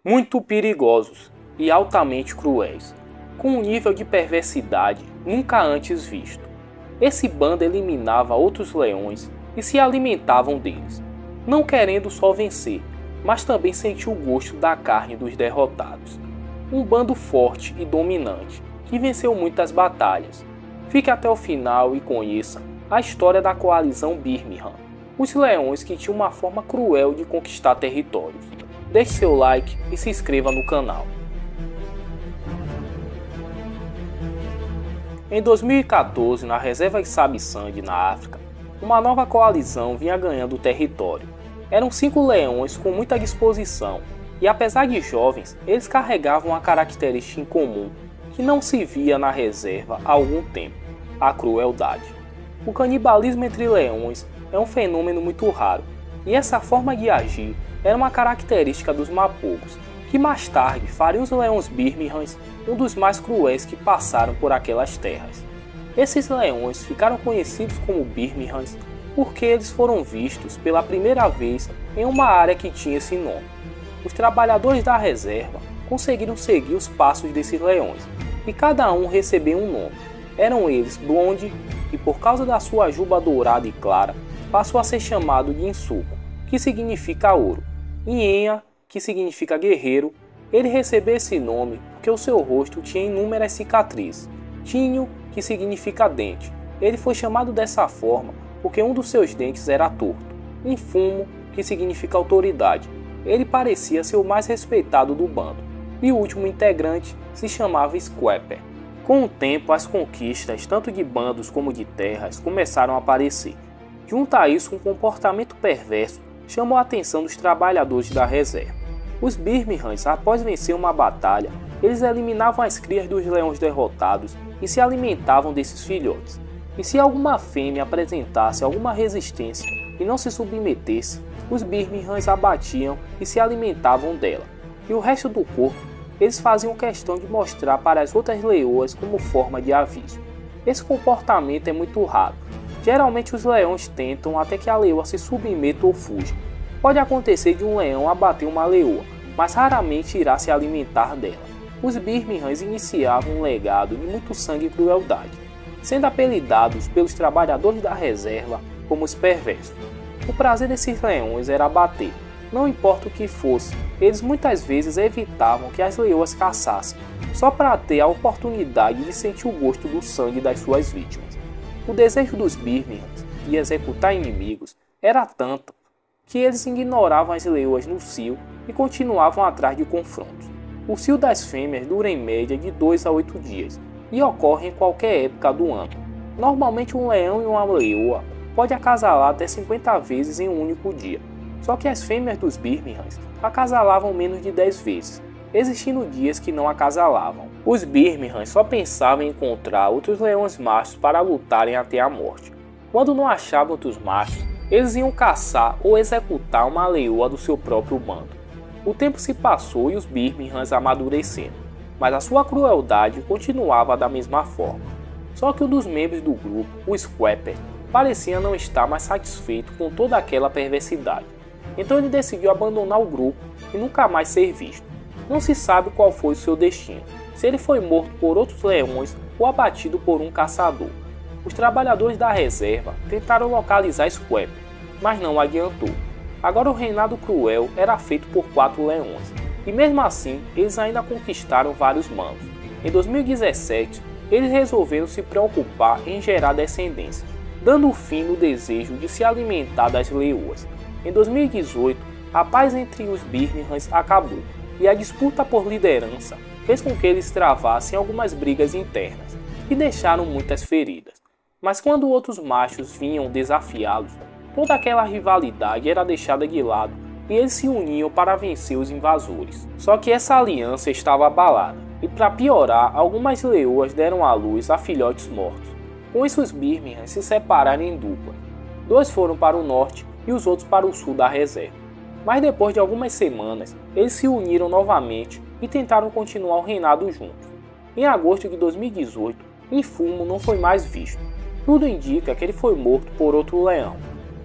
muito perigosos e altamente cruéis, com um nível de perversidade nunca antes visto. Esse bando eliminava outros leões e se alimentavam deles, não querendo só vencer, mas também sentir o gosto da carne dos derrotados. Um bando forte e dominante, que venceu muitas batalhas. Fique até o final e conheça a história da coalizão Birmingham, os leões que tinham uma forma cruel de conquistar territórios. Deixe seu like e se inscreva no canal. Em 2014, na reserva Issabi-Sand, na África, uma nova coalizão vinha ganhando território. Eram 5 leões com muita disposição, e apesar de jovens, eles carregavam uma característica em comum que não se via na reserva há algum tempo: a crueldade. O canibalismo entre leões é um fenômeno muito raro, e essa forma de agir era uma característica dos mapogos, que mais tarde fariam os leões Birminghams um dos mais cruéis que passaram por aquelas terras. Esses leões ficaram conhecidos como Birminghams porque eles foram vistos pela primeira vez em uma área que tinha esse nome. Os trabalhadores da reserva conseguiram seguir os passos desses leões, e cada um recebeu um nome. Eram eles Blonde, que por causa da sua juba dourada e clara, passou a ser chamado de Insuco, que significa ouro. Inhenha, que significa guerreiro, ele recebeu esse nome porque o seu rosto tinha inúmeras cicatrizes. Tinho, que significa dente, ele foi chamado dessa forma porque um dos seus dentes era torto. Infumo, que significa autoridade, ele parecia ser o mais respeitado do bando. E o último integrante se chamava Squapper. Com o tempo, as conquistas, tanto de bandos como de terras, começaram a aparecer. Junto a isso, um comportamento perverso chamou a atenção dos trabalhadores da reserva. Os Birminghams, após vencer uma batalha, eles eliminavam as crias dos leões derrotados e se alimentavam desses filhotes. E se alguma fêmea apresentasse alguma resistência e não se submetesse, os Birminghams abatiam e se alimentavam dela. E o resto do corpo, eles faziam questão de mostrar para as outras leoas como forma de aviso. Esse comportamento é muito raro. Geralmente os leões tentam até que a leoa se submeta ou fuja. Pode acontecer de um leão abater uma leoa, mas raramente irá se alimentar dela. Os Birminghams iniciavam um legado de muito sangue e crueldade, sendo apelidados pelos trabalhadores da reserva como os perversos. O prazer desses leões era abater, não importa o que fosse. Eles muitas vezes evitavam que as leoas caçassem, só para ter a oportunidade de sentir o gosto do sangue das suas vítimas. O desejo dos Birminghams de executar inimigos era tanto que eles ignoravam as leoas no cio e continuavam atrás de confrontos. O cio das fêmeas dura em média de 2 a 8 dias e ocorre em qualquer época do ano. Normalmente um leão e uma leoa pode acasalar até 50 vezes em um único dia, só que as fêmeas dos Birminghams acasalavam menos de 10 vezes, existindo dias que não acasalavam. Os Birminghams só pensavam em encontrar outros leões machos para lutarem até a morte. Quando não achavam outros machos, eles iam caçar ou executar uma leoa do seu próprio bando. O tempo se passou e os Birminghams amadureceram, mas a sua crueldade continuava da mesma forma. Só que um dos membros do grupo, o Squapper, parecia não estar mais satisfeito com toda aquela perversidade. Então ele decidiu abandonar o grupo e nunca mais ser visto. Não se sabe qual foi o seu destino, se ele foi morto por outros leões ou abatido por um caçador. Os trabalhadores da reserva tentaram localizar Squapper, mas não adiantou. Agora o reinado cruel era feito por 4 leões, e mesmo assim eles ainda conquistaram vários mandos. Em 2017, eles resolveram se preocupar em gerar descendência, dando fim no desejo de se alimentar das leoas. Em 2018, a paz entre os Birminghams acabou, e a disputa por liderança fez com que eles travassem algumas brigas internas, e deixaram muitas feridas. Mas quando outros machos vinham desafiá-los, toda aquela rivalidade era deixada de lado e eles se uniam para vencer os invasores. Só que essa aliança estava abalada, e para piorar, algumas leoas deram à luz a filhotes mortos. Com isso os Birminghams se separaram em dupla. 2 foram para o norte e os outros para o sul da reserva. Mas depois de algumas semanas, eles se uniram novamente e tentaram continuar o reinado juntos. Em agosto de 2018, Infumo não foi mais visto. Tudo indica que ele foi morto por outro leão,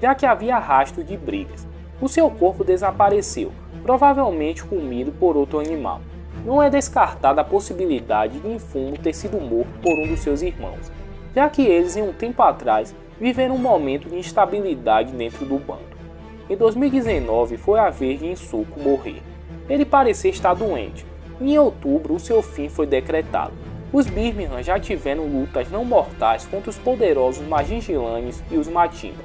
já que havia rastro de brigas. O seu corpo desapareceu, provavelmente comido por outro animal. Não é descartada a possibilidade de Infumo ter sido morto por um dos seus irmãos, já que eles em um tempo atrás viveram um momento de instabilidade dentro do bando. Em 2019 foi a vez de Insuko morrer. Ele parecia estar doente, e em outubro o seu fim foi decretado. Os Birmingham já tiveram lutas não mortais contra os poderosos Magingilanes e os Matimba.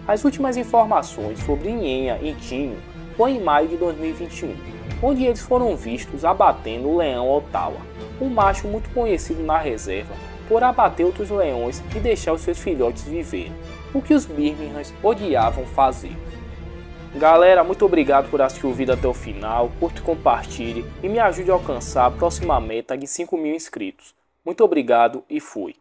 As últimas informações sobre Nhenha e Tinho foi em maio de 2021, onde eles foram vistos abatendo o leão Ottawa, um macho muito conhecido na reserva por abater outros leões e deixar os seus filhotes viverem, o que os Birminghams odiavam fazer. Galera, muito obrigado por assistir o vídeo até o final, curta e compartilhe e me ajude a alcançar a próxima meta de 5.000 inscritos. Muito obrigado e fui!